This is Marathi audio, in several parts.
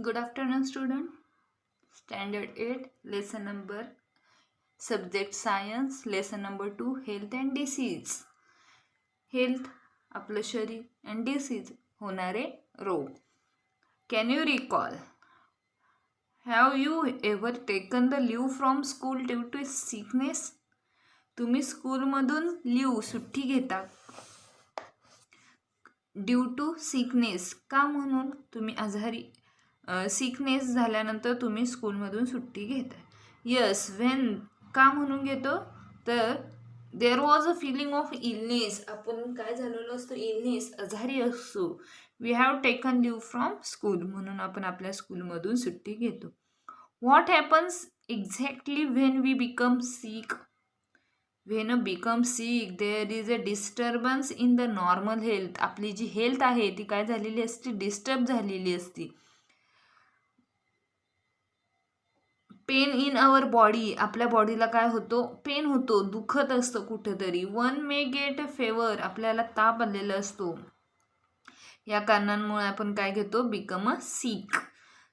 Good afternoon, student. Standard 8, lesson number subject science, lesson number 2, health and disease. Health आपलं शरीर and disease होणारे रोग. Can you recall? Have you ever taken the leave from school due to sickness? तुम्ही स्कूलमधून लीव सुट्टी घेता ड्यू टू सिकनेस का म्हणून तुम्ही आजारी सिकनेस झाल्यानंतर तुम्ही स्कूलमधून सुट्टी घेता. यस व्हेन का म्हणून घेतो तर there was a feeling of illness. आपण काय झालेलो असतो इलनेस आजारी असतो. We have taken leave from school म्हणून आपण आपल्या स्कूलमधून सुट्टी घेतो. What happens exactly when we become sick. When become sick there is a disturbance in the normal health. आपली जी हेल्थ आहे ती काय झालेली असते डिस्टर्ब झालेली असते. Pain in our body. आपल्या बॉडीला काय होतो पेन होतो दुखत असतं कुठंतरी. One may get a fever. आपल्याला ताप आलेला असतो. या कारणांमुळे आपण काय घेतो become a sick.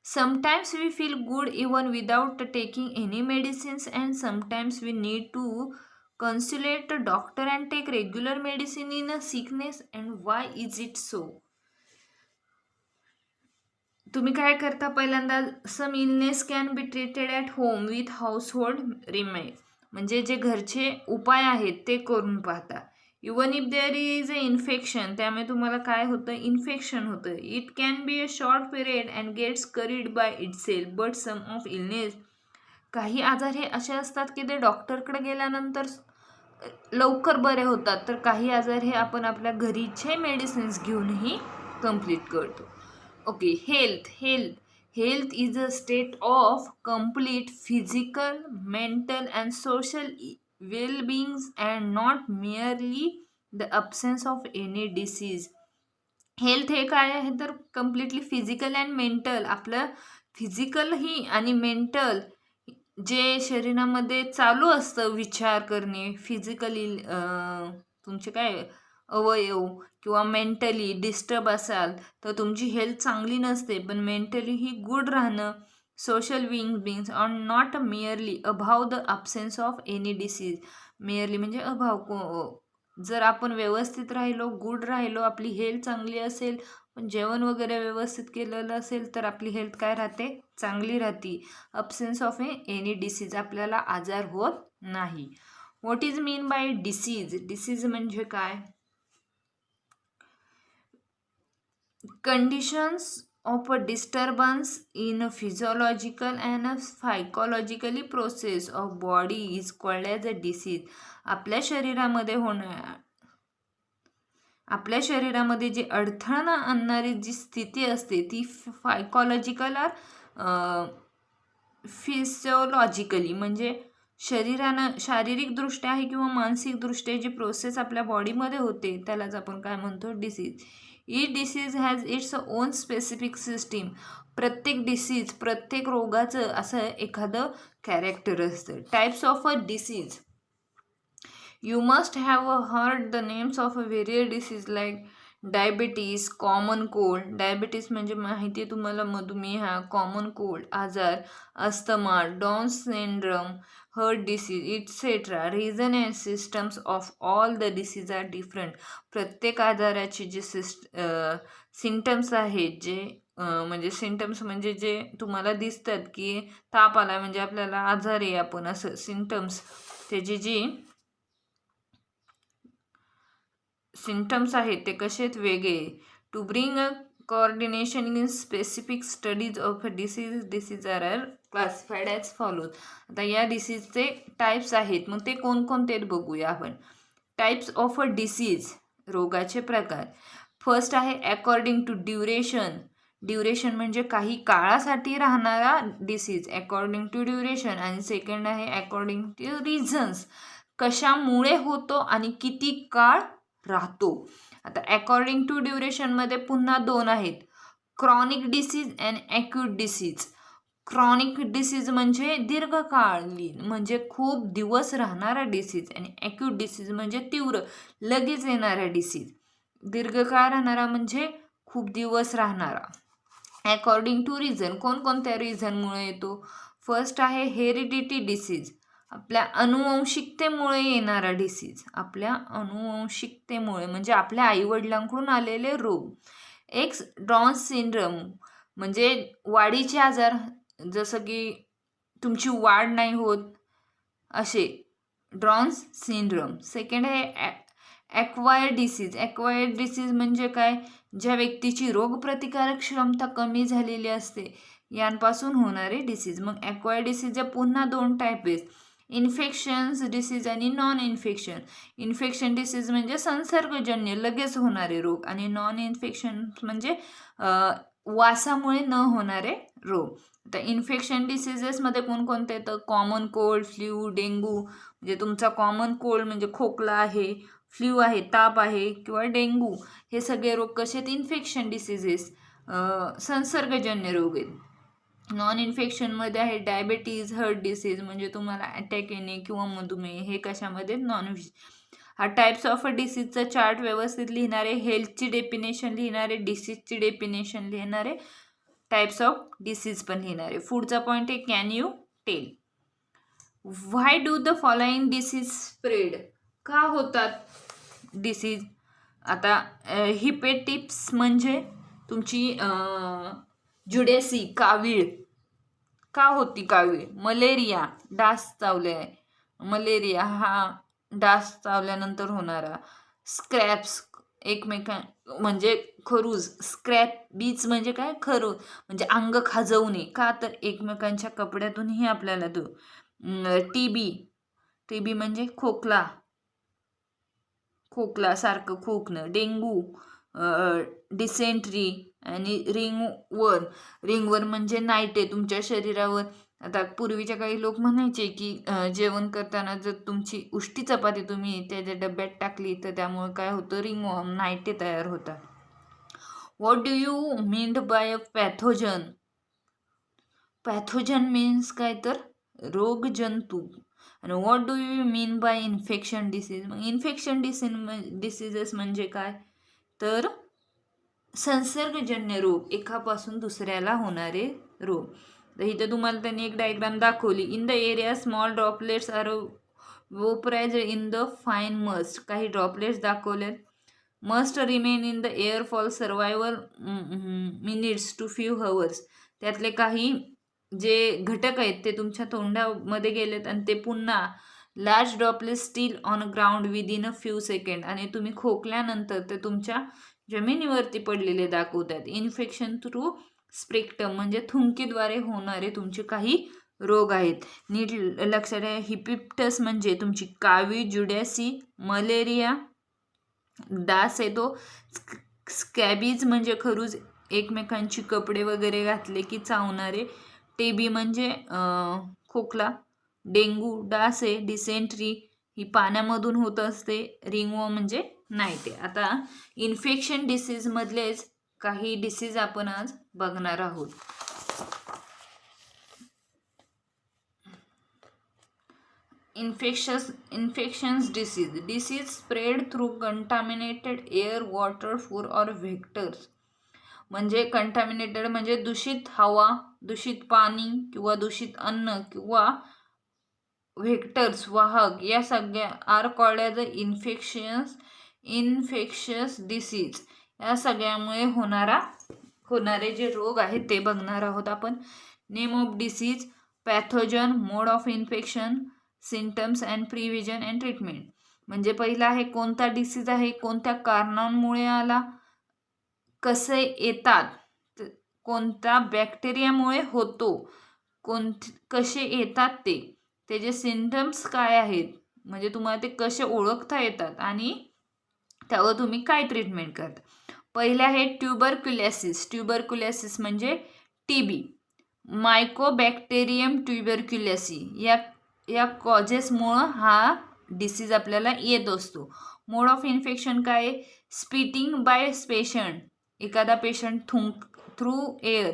Sometimes we feel good even without taking any medicines and sometimes we need to consult doctor and take regular medicine in a sickness and why is it so. तुम्ही काय करता पहिल्यांदा some illness can be treated at home with household remedy. म्हणजे जे घरचे उपाय आहेत ते करून पाहता. Even if there is a infection. त्यामुळे तुम्हाला काय होतं इन्फेक्शन होतं. It can be a short period and gets cured by itself but some of illness. काही आजार हे असे असतात की ते डॉक्टरकडे गेल्यानंतर लवकर बरे होतात. तर काही आजार हे आपण आपल्या घरीचे मेडिसिन्स घेऊनही कंप्लीट करतो. Okay, health is a state of complete physical, mental and social well-being and not merely the absence of any disease. Health हे काय आहे तर कम्प्लिटली फिजिकल अँड मेंटल. आपलं फिजिकल ही आणि मेंटल जे शरीरामध्ये चालू असतं विचार करणे फिजिकली तुमचे काय अवयव किंवा मेंटली डिस्टर्ब असाल तर तुमची हेल्थ चांगली नसते. पण मेंटली ही गुड राहणं social beings or not merely अभाव the absence of any disease. Merely म्हणजे अभाव. जर आपण व्यवस्थित राहिलो गुड राहिलो आपली हेल्थ चांगली असेल पण जेवण वगैरे व्यवस्थित केलेलं असेल तर आपली हेल्थ काय राहते चांगली राहते. अब्सेन्स ऑफ एनी डिसीज आपल्याला आजार होत नाही. What is mean by disease. Disease म्हणजे काय conditions of a disturbance in a physiological and a psychologically process of body is called as a disease. आपल्या शरीरामध्ये जे अडथळा आणणारी जी स्थिती असते ती सायकॉलॉजिकल और फिजिओलॉजिकली म्हणजे शारीरिकदृष्ट्या आहे किंवा मानसिकदृष्ट्या जी प्रोसेस आपल्या बॉडीमध्ये होते त्यालाच आपण काय म्हणतो disease. Each disease has its own specific system. प्रत्येक डिसीज प्रत्येक रोगाचं असं एखादं कॅरेक्टर असतं. Types of a disease. You must have heard the names of a various disease like diabetes common cold. Diabetes म्हणजे माहिती आहे तुम्हाला मधुमेह. कॉमन कोल्ड आजार asthma down syndrome heart disease etcetera. Reason and systems of all the disease are different. प्रत्येक आजाराचे जे सिम्टम्स आहेत जे म्हणजे सिम्टम्स म्हणजे जे तुम्हाला दिसतात की ताप आला म्हणजे आपल्याला आजार आहे आपण असं सिम्टम्स त्याची जी सिम्टम्स आहेत ते कसे आहेत वेगळे. To bring a coordination in specific studies of a disease are classified as follows. आता या डिसीजचे टाईप्स आहेत मग ते कोणकोणते बघूया आपण. टाईप्स ऑफ अ डिसीज रोगाचे प्रकार. फर्स्ट आहे अकॉर्डिंग टू ड्युरेशन. ड्युरेशन म्हणजे काही काळासाठी राहणारा डिसीज अकॉर्डिंग टू ड्युरेशन. आणि सेकंड आहे अकॉर्डिंग टू रिझन्स. कशामुळे होतो आणि किती काळ राहतो. आता अकॉर्डिंग टू ड्युरेशनमध्ये पुन्हा दोन आहेत chronic disease and acute disease. Chronic disease म्हणजे दीर्घकालीन म्हणजे खूप दिवस राहणारा डिसीज आणि ॲक्यूट डिसीज म्हणजे तीव्र लगेच येणारा डिसीज. दीर्घकाळ राहणारा म्हणजे खूप दिवस राहणारा अकॉर्डिंग टू रिझन. कोणकोणत्या रिझनमुळे येतो? फर्स्ट आहे हेरिडिटी डिसीज, आपल्या अनुवंशिकतेमुळे येणारा डिसीज, आपल्या अनुवंशिकतेमुळे म्हणजे आपल्या आईवडिलांकडून आलेले रोग. एक्स ड्रॉन्स सिंड्रोम म्हणजे वाढीचे आजार, जसं की तुमची वाढ नाही होत असे, ड्रॉन्स सिंड्रोम. सेकंड आहे ॲक्वायर्ड डिसीज. ॲक्वायर्ड डिसीज म्हणजे काय? ज्या व्यक्तीची रोगप्रतिकारक क्षमता कमी झालेली असते यांपासून होणारे डिसीज. मग ॲक्वायर्ड डिसीजच्या पुन्हा 2 टाईप आहेत, इन्फेक्शन्स डिसीज आणि नॉन इन्फेक्शन. इन्फेक्शन डिसीज म्हणजे संसर्गजन्य लगेच होणारे रोग, आणि नॉन इन्फेक्शन म्हणजे वासामुळे न होणारे रोग. आता इन्फेक्शन डिसीजेसमध्ये कोणकोणते येतं? Common cold, flu, dengue. म्हणजे तुमचा कॉमन कोल्ड म्हणजे खोकला आहे, फ्ल्यू आहे, ताप आहे, किंवा डेंग्यू, हे सगळे रोग कसे आहेत? इन्फेक्शन डिसीजेस, संसर्गजन्य रोग आहेत. नॉन इन्फेक्शनमध्ये आहे डायबेटीज, हार्ट डिसीज म्हणजे तुम्हाला अटॅक येणे किंवा मधुमेह, हे कशामध्ये? नॉन. हा टाईप्स ऑफ डिसीजचा चार्ट व्यवस्थित लिहिणारे, हेल्थची डेफिनेशन लिहिणारे, डिसीजची डेफिनेशन लिहिणारे, टाईप्स ऑफ डिसीज पण लिहिणारे. पुढचा पॉईंट आहे can you tell why do the following disease spread? का होतात डिसीज? आता हिपेटिप्स म्हणजे तुमची जुडेसी, कावीळ. का होती कावीळ? मलेरिया, डास चावले, मलेरिया हा डास चावल्यानंतर होणारा. स्क्रॅप्स, एकमेकां म्हणजे खरूज, स्क्रॅप बीच म्हणजे काय? खरूज म्हणजे अंग खाजवणे. का? तर एकमेकांच्या कपड्यातूनही आपल्याला तो. टीबी, टीबी म्हणजे खोकला, खोकला सारखं खोकणं. डेंग्यू, डिसेंट्री, आणि रिंगवर्म म्हणजे नाईटे तुमच्या शरीरावर. आता पूर्वीच्या काही लोक म्हणायचे की जेवण करताना जर तुमची उष्टी चपाती तुम्ही त्याच्या डब्यात टाकली तर त्यामुळे काय होतं? रिंगवर्म, नाईटे तयार होतात. What do you mean by a pathogen? Pathogen means काय? तर रोगजंतू. आणि what do you mean by infection disease? मग इन्फेक्शन डिसीजेस म्हणजे काय? तर संसर्गजन्य रोग, एकापासून दुसऱ्याला होणारे रोग. तर इथं तुम्हाला त्यांनी एक डायग्राम दाखवली. In the area small droplets are vaporised in the fine mist. काही ड्रॉपलेट्स दाखवलेत. Must remain in the air for several minutes to few hours. त्यातले काही जे घटक आहेत ते तुमच्या तोंडामध्ये गेलेत आणि ते पुन्हा large droplet steel on ground within a few second, आणि तुम्ही खोकल्यानंतर ते तुमच्या जमिनीवरती पडलेले दाखवतात. इन्फेक्शन थ्रू स्प्रेक्टम म्हणजे थुंकीद्वारे होणारे तुमचे काही रोग आहेत. नीट लक्षात आहे. हिपिप्टस म्हणजे तुमची कावी, जुडॅसी, मलेरिया, डास येतो. स्कॅबीज म्हणजे खरूज, एकमेकांची कपडे वगैरे घातले की चावणारे. टीबी म्हणजे खोकला. डेंग्यू डास आहे. डिसेंट्री ही पाण्यामधून होत असते. रिंगवर्म म्हणजे नाईटे. आता इन्फेक्शन डिसीजमधलेच काही डिसीज आपण आज बघणार आहोत. Infections disease spread through contaminated air, water, food और व्हेक्टर्स. म्हणजे कंटामिनेटेड म्हणजे दूषित हवा, दूषित पाणी किंवा दूषित अन्न किंवा व्हेक्टर्स वाहक, या सगळ्या are called as a infectious disease. या सगळ्यामुळे होणारे जे रोग आहेत ते बघणार आहोत आपण. Name of disease, pathogen, mode of infection, symptoms and prevention and treatment. म्हणजे पहिला आहे कोणता डिसीज आहे, कोणत्या कारणांमुळे आला, कसे येतात, कोणत्या बॅक्टेरियामुळे होतो, कसे येतात त्याचे सिम्पटम्स काय आहेत, म्हणजे तुम्हाला ते कसे ओळखता येतात, आणि त्यावर तुम्ही काय ट्रीटमेंट करता. पहिले आहे ट्युबरक्युलोसिस. ट्युबरक्युलोसिस म्हणजे टीबी. मायकोबॅक्टेरियम ट्युबरक्युलोसी या कॉजेसमुळं हा डिसीज आपल्याला येत असतो. मोड ऑफ इन्फेक्शन काय? Spitting by patient. एखादा पेशंट थ्रू एअर,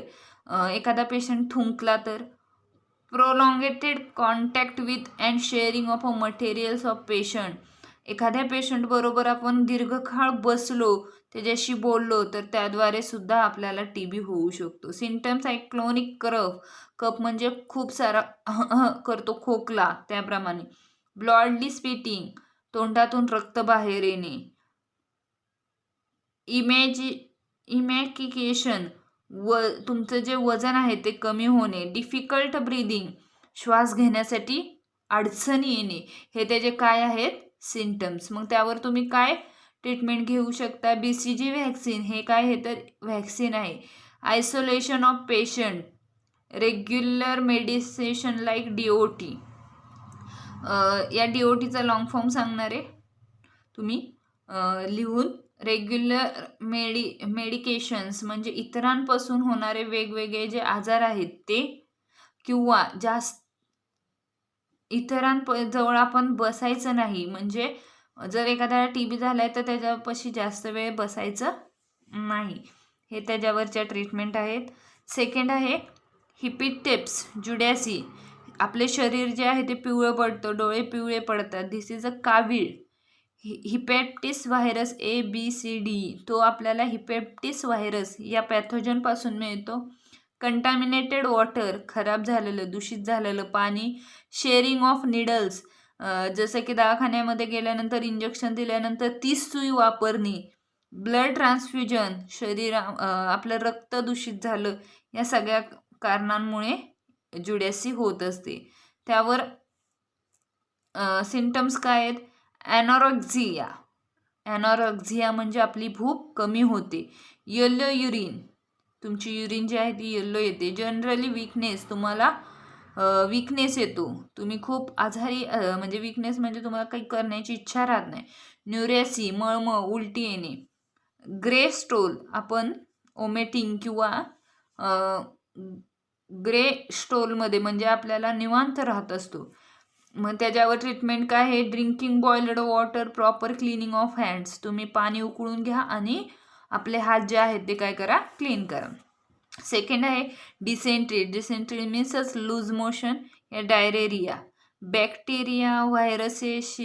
एखादा पेशंट थुंकला तर. Prolongated contact with and sharing of a materials of patient. एखाद्या पेशंट बरोबर आपण दीर्घकाळ बसलो, त्याच्याशी बोललो तर त्याद्वारे सुद्धा आपल्याला TB होऊ शकतो. सिम्पटम्स आहे क्लोनिक कफ म्हणजे खूप सारा करतो खोकला, त्याप्रमाणे ब्लॉडली स्पिटिंग, तोंडातून रक्त बाहेर येणे, इमॅकिकेशन, तुमचं जे वजन आहे ते कमी होणे, डिफिकल्ट ब्रीदिंग, श्वास घेण्यासाठी अडचणी येणे, हे त्याचे काय आहेत सिम्पटम्स. मग त्यावर तुम्ही काय ट्रीटमेंट घेऊ शकता. BCG व्हॅक्सिन, हे काय आहे तर व्हॅक्सिन आहे. Isolation of patient, regular medication like DOT. या DOTचा लॉंग फॉर्म सांगणार आहे तुम्ही लिहून. रेग्युलर मेडिकेशन्स म्हणजे इतरांपासून होणारे वेगवेगळे जे आजार आहेत ते, किंवा जास्त इतरांजवळ आपण बसायचं नाही. म्हणजे जर एखाद्याला TB झालाय तर त्याच्यापाशी जास्त वेळ बसायचं नाही. हे त्याच्यावरच्या ट्रीटमेंट आहेत. सेकंड आहे हिपॅटायटिस जुडॅसी. आपले शरीर जे आहे ते पिवळं पडतं, डोळे पिवळे पडतात. धिस इज अ कावीळ. हिपॅटायटिस व्हायरस ABCD, तो आपल्याला हिपॅटायटिस व्हायरस या पॅथोजनपासून मिळतो. कंटॅमिनेटेड वॉटर, खराब झालेलं दूषित झालेलं पाणी. शेअरिंग ऑफ निडल्स, जसं की दवाखान्यामध्ये गेल्यानंतर इंजेक्शन दिल्यानंतर तीच सुई वापरणे. ब्लड ट्रान्सफ्युजन, आपलं रक्त दूषित झालं, या सगळ्या कारणांमुळे जुडॅसी होत असते. त्यावर सिम्पटम्स काय आहेत. ॲनॉरेक्झिया म्हणजे आपली भूक कमी होते. येलो युरिन, तुमची युरिन जी आहे ती येल्लो येते. जनरली वीकनेस, तुम्हाला वीकनेस येतो, तुम्ही खूप आजारी, म्हणजे वीकनेस म्हणजे तुम्हाला काही करण्याची इच्छा राहत नाही. न्यूरॅसी, मळमळ, उलटी येणे. ग्रे स्टोल, आपण ओमेटिंग किंवा ग्रे स्टोलमध्ये म्हणजे आपल्याला निवांत राहत असतो. मग त्याच्यावर ट्रीटमेंट काय आहे. Drinking boiled water, proper cleaning of hands, तुम्ही पाणी उकळून घ्या आणि आपले हात जे आहेत ते काय करा, क्लीन करा. सेकंड आहे डिसेंट्री मीन्सच लूज मोशन या डायरेरिया. बॅक्टेरिया, व्हायरसेस,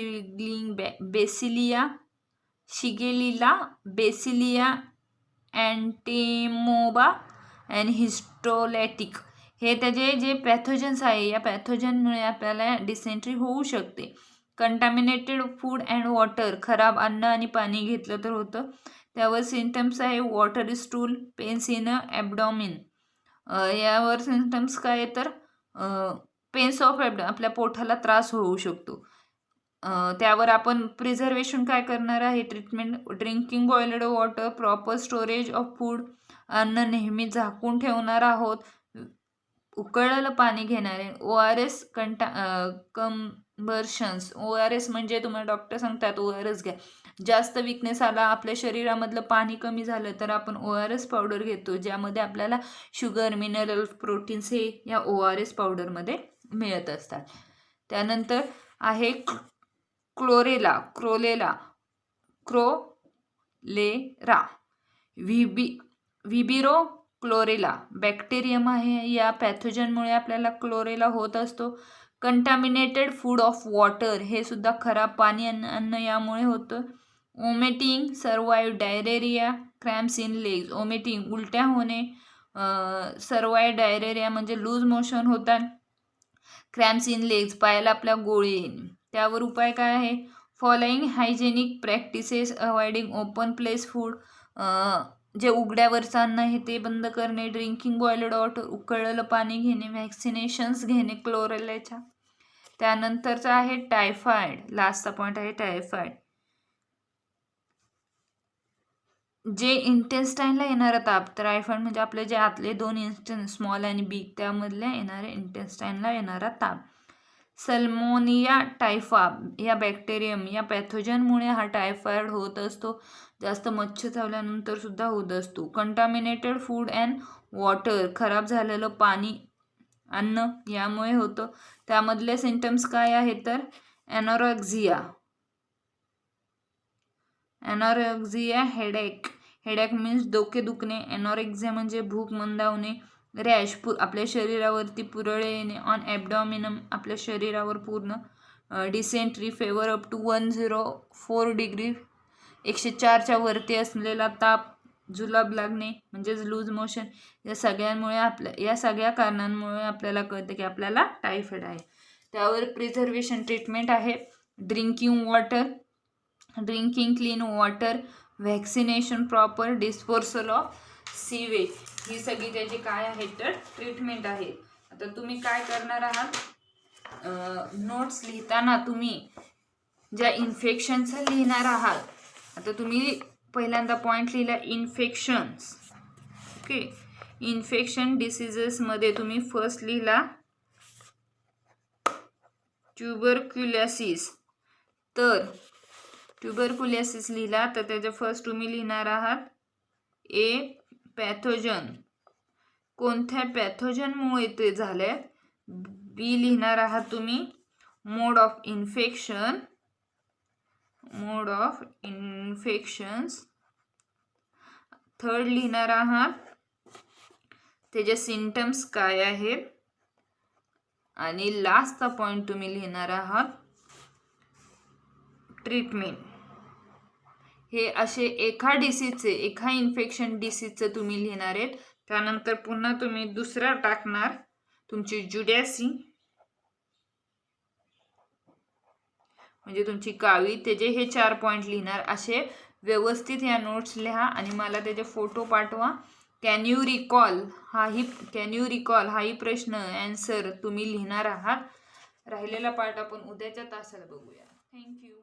शिगेलिला, बेसिलिया, अँटेमोबा अँड हिस्टोलॅटिक, हे त्याचे जे पॅथोजन्स आहे, या पॅथोजनमुळे आपल्याला डिसेंट्री होऊ शकते. कंटॅमिनेटेड फूड अँड वॉटर, खराब अन्न आणि पाणी घेतलं तर होतं. त्यावर सिम्पटम्स आहे water stool, pens in abdomen. यावर सिम्पटम्स काय तर पेन्स ऑफ ॲबडॉमिन, आपल्या पोटाला त्रास होऊ शकतो. त्यावर आपण प्रिझर्वेशन काय करणार आहे treatment. Drinking boiled water, proper storage of food, अन्न नेहमी झाकून ठेवणार आहोत. उकळलेलं पाणी घेणारे. ORS कन्व्हर्शन्स, ORS म्हणजे तुम्हाला डॉक्टर सांगतात ORS घ्या. जास्त विकनेस आला, आपल्या शरीरामधलं पाणी कमी झालं तर आपण ORS पावडर घेतो, ज्यामध्ये आपल्याला शुगर, मिनरल, प्रोटीन्स हे या ORS पावडरमध्ये मिळत असतात. त्यानंतर आहे क्लोरेला, व्हिबिरो क्लोरेला बॅक्टेरियम आहे. या पॅथोजनमुळे आपल्याला क्लोरेला होत असतो. कंटॅमिनेटेड फूड ऑफ वॉटर, हे सुद्धा खराब पाणी अन्न यामुळे होतं. Vomiting, severe diarrhoea, cramps in legs, vomiting उलट्या होणे. सर्वाईव्ह डायरेरिया म्हणजे लूज मोशन होतात. क्रॅम्प्स इन लेग्स, पायाला आपल्या गोळी येणे. त्यावर उपाय काय आहे. Following hygienic practices, avoiding open place food, जे उघड्यावरचं अन्न आहे ते बंद करणे. ड्रिंकिंग बॉइल्ड वॉटर, उकळलेलं पाणी घेणे. व्हॅक्सिनेशन्स घेणे क्लोरेलाच्या. त्यानंतरचा आहे टायफॉइड, लास्टचा पॉईंट आहे टायफॉइड. जे इंटेस्टाईनला येणारा ताप, टायफॉइड म्हणजे आपले जे आतले दोन स्मॉल आणि बिग, त्यामधल्या येणारे इंटेस्टाईनला येणारा ताप. सल्मोनिया टायफा या बॅक्टेरियम या पॅथोजनमुळे हा टायफॉइड होत असतो. जास्त मच्छर चावल्यानंतर सुद्धा होत असतो. कंटॅमिनेटेड फूड अँड वॉटर, खराब झालेलं पाणी अन्न यामुळे होतं. त्यामधले सिम्पटम्स काय आहेत तर ॲनॉरेक्झिया, हेडेक मीन्स डोके दुखणे. ॲनॉरेक्झिया म्हणजे भूक मंदावणे. रॅश, आपल्या शरीरावरती पुरळे येणे. ऑन ॲबडॉमिनम, आपल्या शरीरावर पूर्ण. Dysentery, fever up to 104 degree 104च्या वरती असलेला ताप, जुलाब लागणे म्हणजेच लूज मोशन, या सगळ्या कारणांमुळे आपल्याला कळतं की आपल्याला टायफॉइड आहे. त्यावर प्रिझर्वेशन ट्रीटमेंट आहे. Drinking clean water, vaccination proper, disposal of sewage, ही सगळी त्याची काय आहेत तर ट्रीटमेंट आहे. आता तुम्ही काय करणार आहात, नोट्स लिहिताना तुम्ही ज्या इन्फेक्शनचं लिहिणार आहात, आता तुम्ही पहिल्यांदा पॉईंट लिहिला इन्फेक्शन्स. ओके, इन्फेक्शन डिसीजेसमध्ये तुम्ही फर्स्ट लिहिला ट्युबरक्युलोसिस. तर ट्युबरक्युलोसिस लिहिला तर त्याच्या फर्स्ट तुम्ही लिहिणार आहात ए पॅथोजन, कोणत्या पॅथोजनमुळे ते झाले. बी लिहिणार आहात तुम्ही मोड ऑफ इन्फेक्शन्स. थर्ड लिहिणार आहात त्याचे सिम्पटम्स काय आहेत. आणि लास्टचा पॉईंट तुम्ही लिहिणार आहात ट्रीटमेंट. हे असे एका इन्फेक्शन डिसीजचं तुम्ही लिहिणार आहेत. त्यानंतर पुन्हा तुम्ही दुसरा टाकणार तुमची जुडॅसी म्हणजे तुमची कावी, त्याचे हे 4 पॉईंट लिहिणार. असे व्यवस्थित या नोट्स लिहा आणि मला त्याचे फोटो पाठवा. कॅन यू रिकॉल हाही प्रश्न आन्सर तुम्ही लिहिणार आहात. राहिलेला पार्ट आपण उद्याच्या तासाला बघूया. थँक्यू.